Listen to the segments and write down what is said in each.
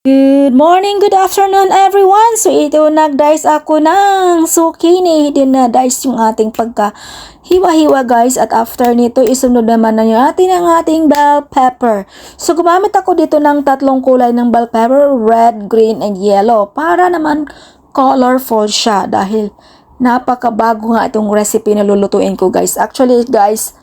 Good morning, good afternoon everyone. So ito nag-dice ako ng zucchini. Din na dice yung ating pagka-hiwa-hiwa guys. At after nito isunod naman na natin ang ating bell pepper. So gumamit ako dito ng tatlong kulay ng bell pepper, red, green, and yellow. Para naman colorful siya dahil napakabago nga itong recipe na lulutuin ko guys. Actually guys,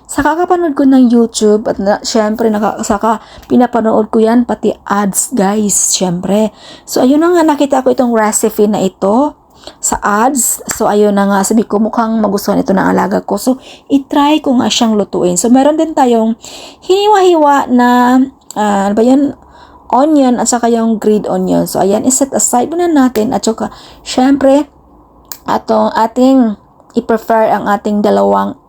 sa kakapanood ko ng YouTube at syempre saka pinapanood ko yan pati ads guys, syempre. So ayun na nga, nakita ko itong recipe na ito sa ads. So ayun na nga, sabi ko mukhang magustuhan ito ng alaga ko. So itry ko nga siyang lutuin. So meron din tayong hiniwa-hiwa na ano ba yan? Onion at saka yung green onion. So ayan, iset aside muna natin at saka syempre ating i-prefer ang ating dalawang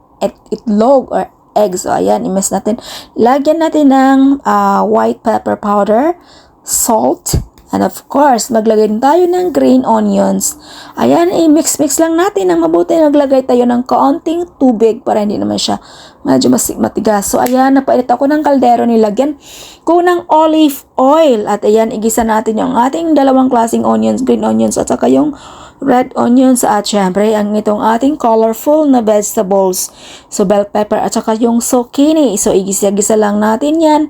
itlog or eggs. So, ayan, i-mix natin. Lagyan natin ng white pepper powder, salt, and of course, maglagay din tayo ng green onions. Ayan, i-mix-mix lang natin ng mabuti. Naglagay tayo ng kaunting tubig para hindi naman siya medyo matigas. So, ayan, napainit ako ng kaldero. Nilagyan ko ng olive oil. At ayan, igisa natin yung ating dalawang klaseng onions, green onions, at saka yung red onions at syempre ang itong ating colorful na vegetables. So bell pepper at saka yung zucchini. So igisa-gisa lang natin yan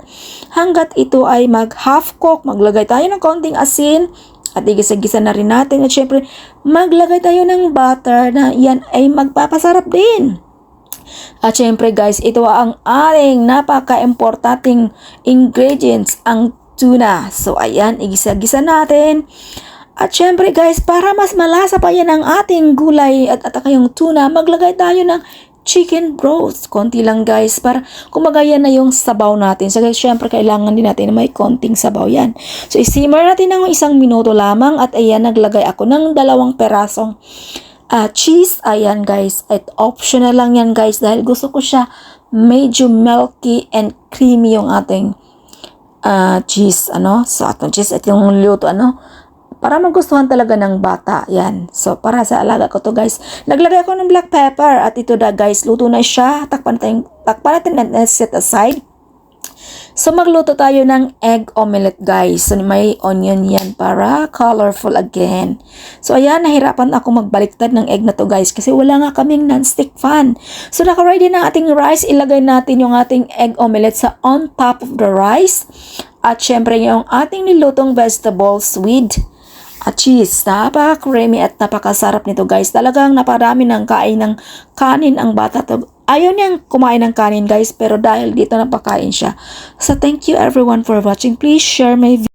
hanggat ito ay mag half cook. Maglagay tayo ng konting asin at igisa-gisa na rin natin at syempre maglagay tayo ng butter na yan ay magpapasarap din. At syempre guys, ito ang ating napaka-importanting ingredients, ang tuna. So ayan, igisa-gisa natin. At syempre guys, para mas malasa pa yan ang ating gulay at yung tuna, maglagay tayo ng chicken broth. Konti lang guys, para kumagaya na yung sabaw natin. So guys, syempre kailangan din natin na may konting sabaw yan. So isimmer natin ng 1 minuto lamang at ayan, naglagay ako ng 2 perasong cheese. Ayan guys, at optional lang yan guys dahil gusto ko siya medyo milky and creamy yung ating cheese. So atong cheese at yung luto para magustuhan talaga ng bata. Yan. So, para sa alaga ko to guys. Naglagay ako ng black pepper. At ito na guys, luto na siya. Takpan natin and set aside. So, magluto tayo ng egg omelette guys. So, may onion yan para colorful again. So, ayan, nahirapan ako magbaliktad ng egg na to guys. Kasi wala nga kaming non-stick fan. So, naka-ready na ating rice. Ilagay natin yung ating egg omelette sa on top of the rice. At syempre yung ating nilutong vegetables with cheese. Napaka-creamy at napakasarap nito guys. Talagang naparami ng ng kanin ang bata. Ayaw niyang kumain ng kanin guys, pero dahil dito napakain siya. So thank you everyone for watching. Please share my video.